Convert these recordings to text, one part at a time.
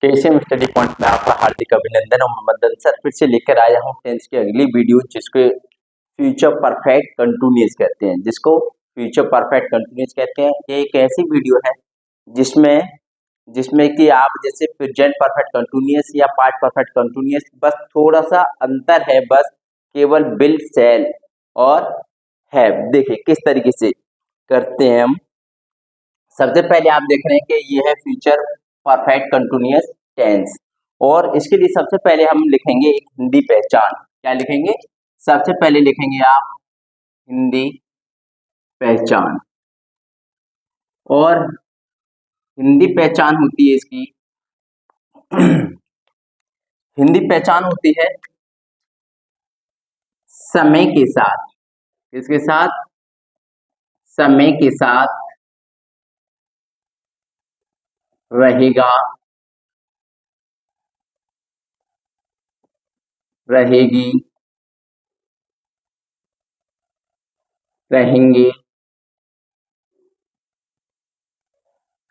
KCM study point में आपका हार्दिक अभिनंदन और मदन सर फिर से लेकर आया हूँ टेंथ की अगली वीडियो, जिसको फ्यूचर परफेक्ट कंटिन्यूअस कहते हैं। ये एक ऐसी वीडियो है जिसमें जिसमें कि आप जैसे प्रेजेंट परफेक्ट कंटिन्यूअस या पास्ट परफेक्ट कंटिन्यूअस, बस थोड़ा सा अंतर है, बस केवल विल, शैल और हैव। देखिए किस तरीके से करते हैं हम। सबसे पहले आप देख रहे हैं कि ये है फ्यूचर परफेक्ट कंटिन्यूअस टेंस, और इसके लिए सबसे पहले हम लिखेंगे एक हिंदी पहचान। क्या लिखेंगे? सबसे पहले लिखेंगे आप हिंदी पहचान, और हिंदी पहचान होती है इसकी हिंदी पहचान होती है समय के साथ। किसके साथ? समय के साथ रहेगा, रहेगी, रहेंगे,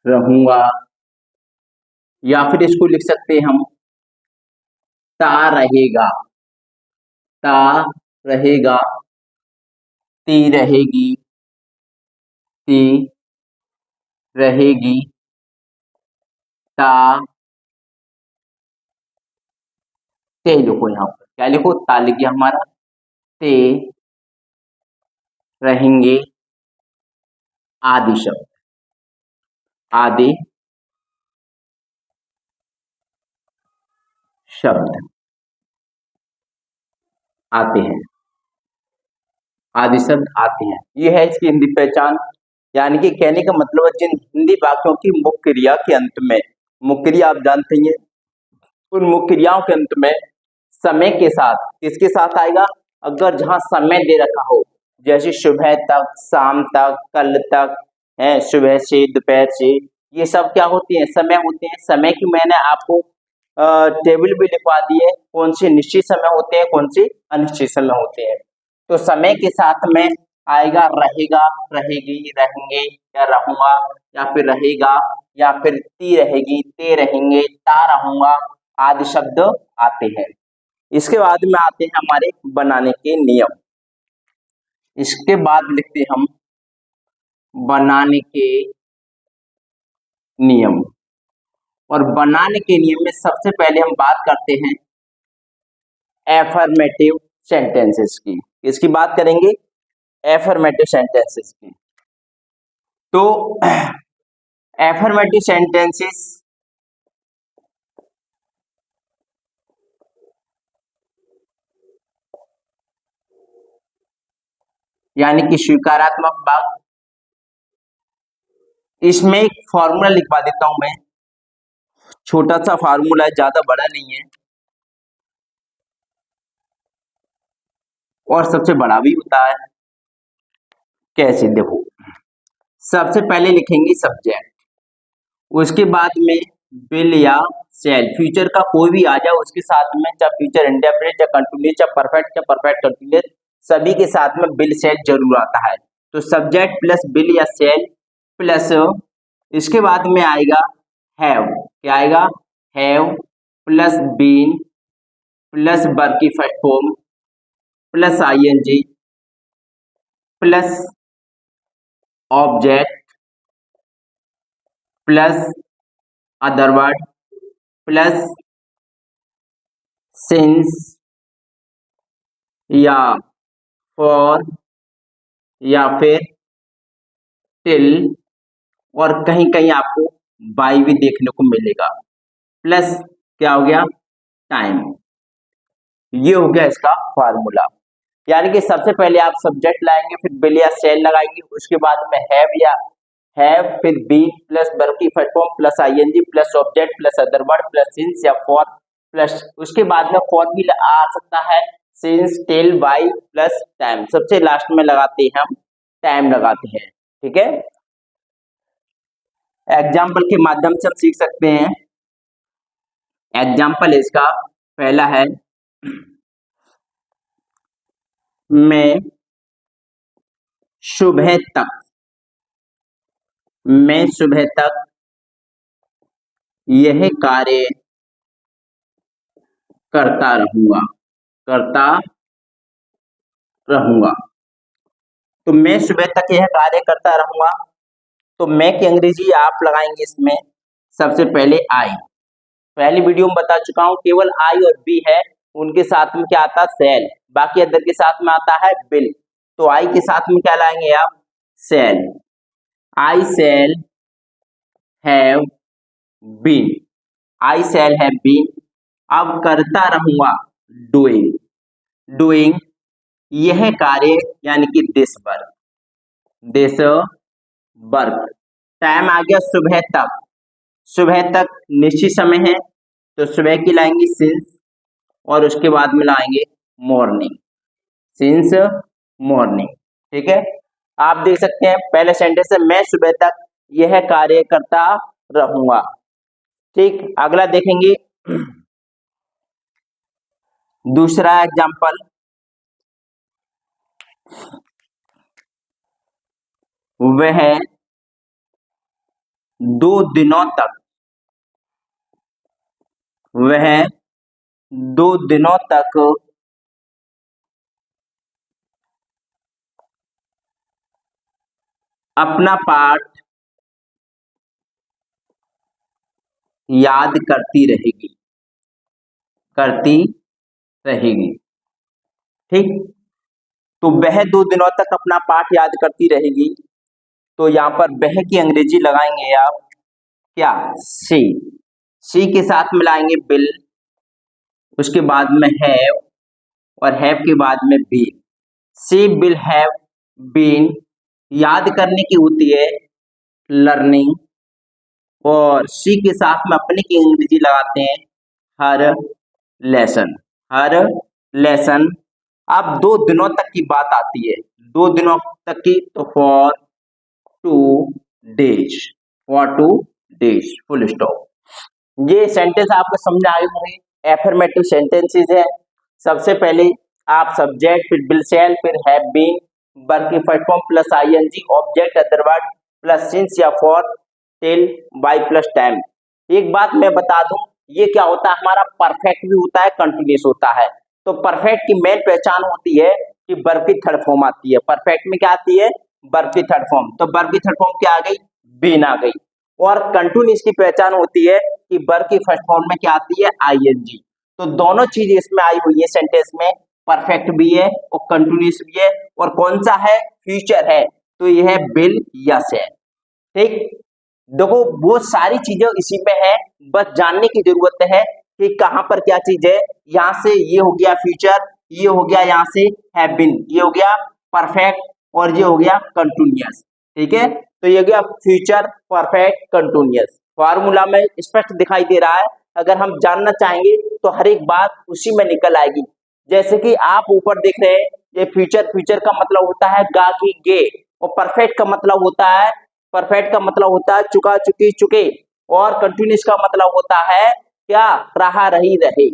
रहूंगा, या फिर इसको लिख सकते हैं हम ता रहेगा, ता रहेगा, ती रहेगी, ती रहेगी, ता, ते लिखो। यहाँ पर क्या लिखो? ता लिख गया हमारा। ते रहेंगे, आदि शब्द, आदि शब्द आते हैं, आदि शब्द आते हैं। ये है इसकी हिंदी पहचान। यानी कि कहने का मतलब है जिन हिंदी वाक्यों की मुख्य क्रिया के अंत में, मुख्य क्रिया आप जानते हैं, उन मुख्य क्रियाओं के अंत में समय के साथ, किसके साथ आएगा? अगर जहां समय दे रखा हो, जैसे सुबह तक, शाम तक, कल तक है, सुबह से, दोपहर से, ये सब क्या होती है? समय होते हैं। समय की मैंने आपको टेबल भी लिखवा दी है, कौन से निश्चित समय होते हैं, कौन से अनिश्चित समय होते हैं। तो समय के साथ में आएगा रहेगा, रहेगी, रहेंगे, या रहूंगा, या फिर रहेगा, या फिर ती रहेगी, ते रहेंगे, ता रहूंगा, आदि शब्द आते हैं। इसके बाद में आते हैं हमारे बनाने के नियम। इसके बाद लिखते हैं हम बनाने के नियम, और बनाने के नियम में सबसे पहले हम बात करते हैं एफर्मेटिव सेंटेंसेस की। इसकी बात करेंगे एफर्मेटिव सेंटेंसेस की। तो एफर्मेटिव सेंटेंसेस यानी कि स्वीकारात्मक वाक्य। इसमें एक फॉर्मूला लिखवा देता हूं मैं, छोटा सा फार्मूला है, ज्यादा बड़ा नहीं है, और सबसे बड़ा भी होता है। कैसे? देखो, सबसे पहले लिखेंगे सब्जेक्ट, उसके बाद में विल या शैल, फ्यूचर का कोई भी आ जाए उसके साथ में, चाहे फ्यूचर इंडेफिनिट, चाहे कंटिन्यूअस, चाहे परफेक्ट कंटिन्यूअस, सभी के साथ में विल शैल जरूर आता है। तो सब्जेक्ट प्लस विल या शैल प्लस, इसके बाद में आएगा हैव। क्या आएगा? Have plus been plus verb की first form plus ING plus object plus other word plus since या फॉर या फिर टिल, और कहीं कहीं आपको बाई भी देखने को मिलेगा, प्लस क्या हो गया? टाइम। ये हो गया इसका फार्मूला। यानी कि सबसे पहले आप सब्जेक्ट लाएंगे, फिर विल या शैल लगाएंगे, उसके बाद में हैव या हैव, फिर बी प्लस वर्ब की first form plus ING plus object plus other word plus since या फॉर, प्लस उसके बाद में फॉर भी आ सकता है, since, till, by plus time. सबसे लास्ट में लगाते हैं हम टाइम लगाते हैं। ठीक है, एग्जाम्पल के माध्यम से हम सीख सकते हैं। एग्जाम्पल इसका पहला है, मैं सुबह तक, मैं सुबह तक यह कार्य करता रहूंगा, करता रहूंगा। तो मैं सुबह तक यह कार्य करता रहूंगा। तो मैं की अंग्रेजी आप लगाएंगे इसमें। सबसे पहले आई, पहली वीडियो में बता चुका हूं, केवल आई और बी है, उनके साथ में क्या आता है सेल, बाकी अदर के साथ में आता है बिल। तो आई के साथ में क्या लाएंगे आप, shall. I shall have been, I shall have been. अब करता रहूंगा, डूइंग, डूइंग यह कार्य यानी कि this work, this work. Time आ गया सुबह तक, सुबह तक निश्चित समय है, तो सुबह की लाएंगे सिंस, और उसके बाद में लाएंगे मॉर्निंग, सिंस मॉर्निंग। ठीक है, आप देख सकते हैं पहले सेंटेंस है मैं सुबह तक यह कार्य करता रहूंगा। ठीक, अगला देखेंगे दूसरा एग्जांपल, वह 2 दिनों तक, वह 2 दिनों तक अपना पाठ याद करती रहेगी, करती रहेगी। ठीक, तो वह 2 दिनों तक अपना पाठ याद करती रहेगी। तो यहाँ पर वह की अंग्रेजी लगाएंगे आप क्या, सी, सी के साथ मिलाएंगे बिल, उसके बाद में हैव, और हैव के बाद में been. She will have been, याद करने की होती है लर्निंग, और सी के साथ में अपने की अंग्रेजी लगाते हैं हर लेसन, हर लेसन। अब 2 दिनों तक की बात आती है, 2 दिनों तक की, तो for 2 days, for 2 days, full stop. ये सेंटेंस आपको समझ आए होंगे, एफर्मेटिव सेंटेंसेस है। सबसे पहले आप सब्जेक्ट, फिर विल सेल, फिर हैव बीन, वर्ब की first form plus ING, object other word plus since या for, till, by plus time. एक बात मैं बता दूं, ये क्या होता है हमारा परफेक्ट भी होता है, कंटिन्यूस होता है। तो परफेक्ट की मेन पहचान होती है कि वर्ब की थर्ड फॉर्म आती है। परफेक्ट में क्या आती है, वर्ब की थर्ड फॉर्म। तो वर्ब की थर्ड फॉर्म क्या आ गई, बीन आ गई। और कंटिन्यूस की पहचान होती है कि वर्ब की फर्स्ट फॉर्म में क्या आती है, आईएनजी। तो दोनों चीज इसमें आई हुई है सेंटेंस में, परफेक्ट भी है और कंटिन्यूस भी है। और कौन सा है, फ्यूचर है, तो ये है बिल या सेल। ठीक, देखो वो सारी चीजें इसी में है, बस जानने की जरूरत है कि कहां पर क्या चीज है। यहां से ये हो गया फ्यूचर, ये हो गया यहाँ से हैव बीन, ये हो गया परफेक्ट, और ये हो गया कंटिन्यूअस। ठीक है, तो ये गया फ्यूचर परफेक्ट कंटिन्यूअस। फार्मूला में स्पष्ट दिखाई दे रहा है। अगर हम जानना चाहेंगे तो हर एक बात उसी में निकल आएगी। जैसे कि आप ऊपर देख रहे हैं, ये फ्यूचर, फ्यूचर का मतलब होता है गा की गे, और परफेक्ट का मतलब होता है, परफेक्ट का मतलब होता है चुका चुकी चुके, और कंटिन्यूस का मतलब होता है क्या, रहा रही रहे।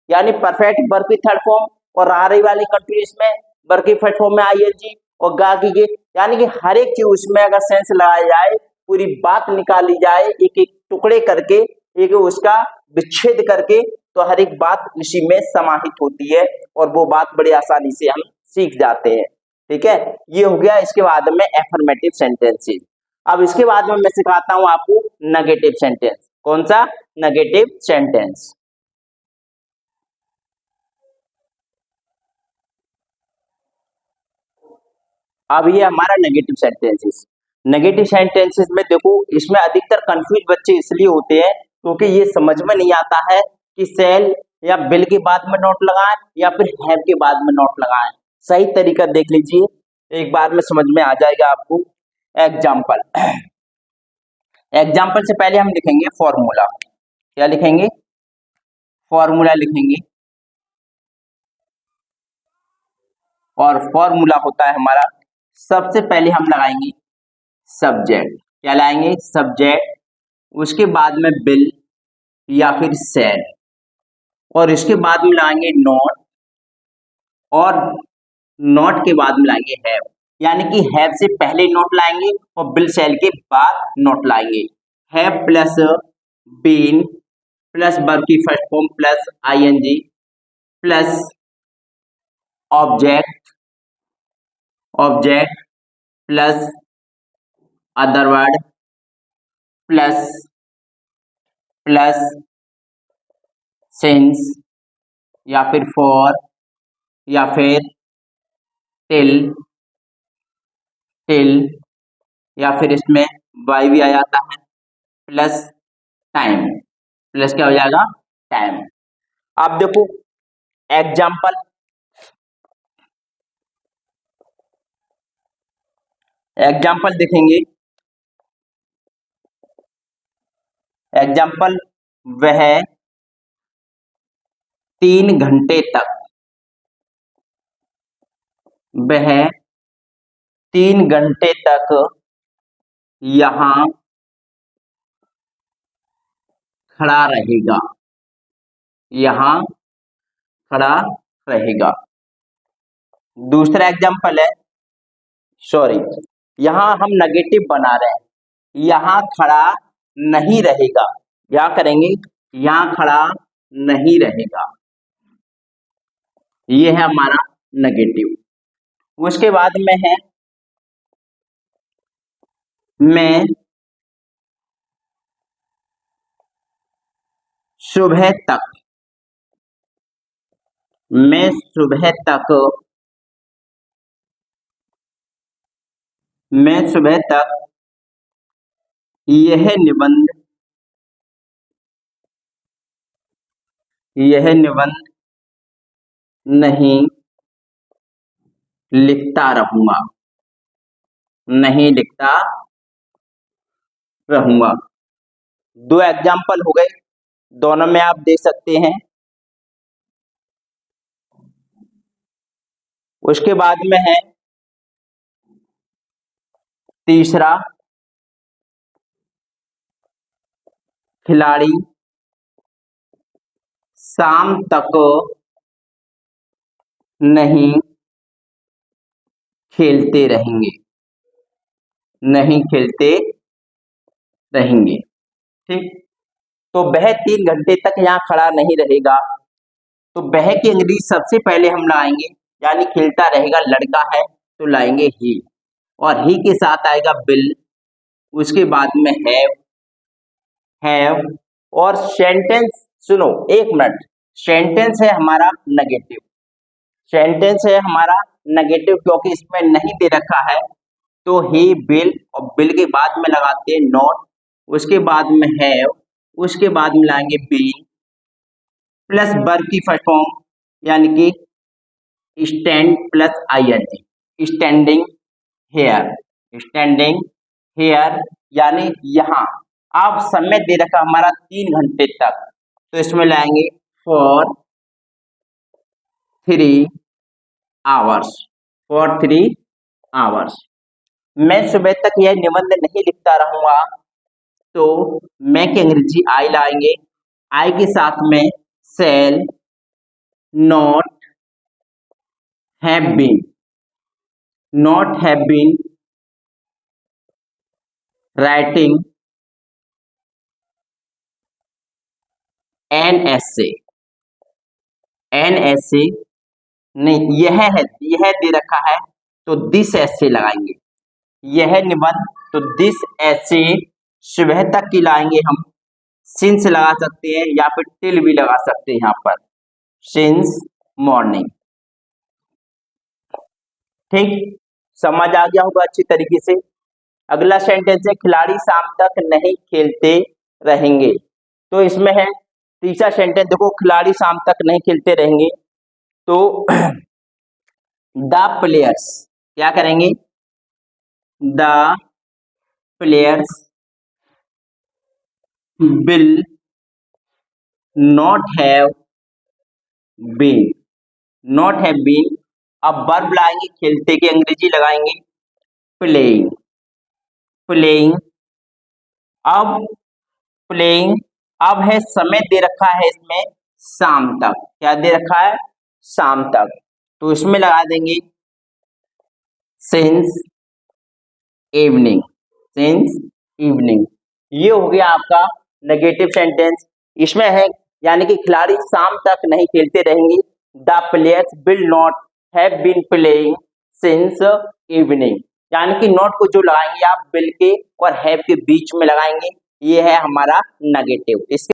यानी परफेक्ट वर्ब की थर्ड फॉर्म, और रहा रही वाली कंटिन्यूस में वर्ब की फर्स्ट फॉर्म में आईएनजी, और गा की गे। यानी कि हर एक चीज उसमें अगर सेंस लगाया जाए, पूरी बात निकाली जाए, एक एक टुकड़े करके, एक उसका विच्छेद करके, तो हर एक बात उसी में समाहित होती है, और वो बात बड़ी आसानी से हम सीख जाते हैं। ठीक है, ये हो गया इसके बाद में एफर्मेटिव सेंटेंसेस। अब इसके बाद में मैं सिखाता हूं आपको नेगेटिव सेंटेंस। कौन सा, नेगेटिव सेंटेंस। अब ये हमारा नेगेटिव सेंटेंसेस। नेगेटिव सेंटेंसेस में देखो, इसमें अधिकतर कंफ्यूज बच्चे इसलिए होते हैं क्योंकि ये समझ में नहीं आता है कि सेल या बिल के बाद में नोट लगाएं या फिर हैव के बाद में नोट लगाएं। सही तरीका देख लीजिए, एक बार में समझ में आ जाएगा आपको। एग्जाम्पल, एग्जाम्पल से पहले हम लिखेंगे फॉर्मूला। क्या लिखेंगे, फॉर्मूला लिखेंगे। और फॉर्मूला होता है हमारा, सबसे पहले हम लगाएंगे सब्जेक्ट। क्या लाएंगे, सब्जेक्ट, उसके बाद में बिल या फिर सेल, और इसके बाद में लाएंगे नॉट, और नॉट के बाद में लाएंगे हैव। यानी कि हैव से पहले नॉट लाएंगे और बिल सेल के बाद नॉट लाएंगे। Have plus been plus verb की first form plus ING, plus object object plus other word plus plus since या फिर फॉर या फिर टिल टिल या फिर इसमें वाई भी आ जाता है प्लस टाइम प्लस क्या हो जाएगा टाइम। आप देखो एग्जाम्पल एग्जाम्पल देखेंगे। एग्जाम्पल वह 3 घंटे तक वह 3 घंटे तक यहाँ खड़ा रहेगा यहाँ खड़ा रहेगा। दूसरा एग्जाम्पल है सॉरी यहाँ हम नेगेटिव बना रहे हैं यहाँ खड़ा नहीं रहेगा क्या करेंगे यहाँ खड़ा नहीं रहेगा ये है हमारा नेगेटिव। उसके बाद में है मैं सुबह तक मैं सुबह तक मैं सुबह तक यह निबंध नहीं लिखता रहूंगा नहीं लिखता रहूंगा। 2 एग्जाम्पल हो गए दोनों में आप देख सकते हैं। उसके बाद में है तीसरा खिलाड़ी शाम तक नहीं खेलते रहेंगे नहीं खेलते रहेंगे ठीक। तो वह 3 घंटे तक यहाँ खड़ा नहीं रहेगा तो वह की अंग्रेजी सबसे पहले हम लाएंगे यानी खेलता रहेगा लड़का है तो लाएंगे ही और ही के साथ आएगा विल उसके बाद में हैव और सेंटेंस सुनो एक मिनट सेंटेंस है हमारा नेगेटिव सेंटेंस है हमारा नेगेटिव क्योंकि इसमें नहीं दे रखा है तो ही विल और विल के बाद में लगाते हैं नॉट उसके बाद में हैव उसके बाद में लाएंगे बीइंग प्लस वर्ब की फर्स्ट फॉर्म यानी कि stand plus ING standing here यानी यहाँ। अब समय दे रखा हमारा 3 घंटे तक तो इसमें लाएंगे फॉर 3 आवर्स। मैं सुबह तक यह निबंध नहीं लिखता रहूंगा तो मैं की अंग्रेजी आई लाएंगे आई के साथ में shall not have been writing an essay नहीं यह दे रखा है तो दिस ऐसे लगाएंगे यह निबंध तो दिस ऐसे सुबह तक की लाएंगे हम सिंस लगा सकते हैं या फिर टिल भी लगा सकते हैं यहाँ पर सिंस मॉर्निंग ठीक समझ आ गया होगा अच्छी तरीके से। अगला सेंटेंस है खिलाड़ी शाम तक नहीं खेलते रहेंगे तो इसमें है तीसरा सेंटेंस देखो खिलाड़ी शाम तक नहीं खेलते रहेंगे तो द प्लेयर्स क्या करेंगे the players will not have been अब वर्ब लाएंगे खेलते की अंग्रेजी लगाएंगे प्लेइंग अब है समय दे रखा है इसमें शाम तक क्या दे रखा है शाम तक तो इसमें लगा देंगे सिंस इवनिंग ये हो गया आपका नेगेटिव सेंटेंस। इसमें है यानी कि खिलाड़ी शाम तक नहीं खेलते रहेंगे the players will not have been playing since evening, यानी कि नॉट को जो लगाएंगे आप विल के और हैव के बीच में लगाएंगे, ये है हमारा नेगेटिव। इसके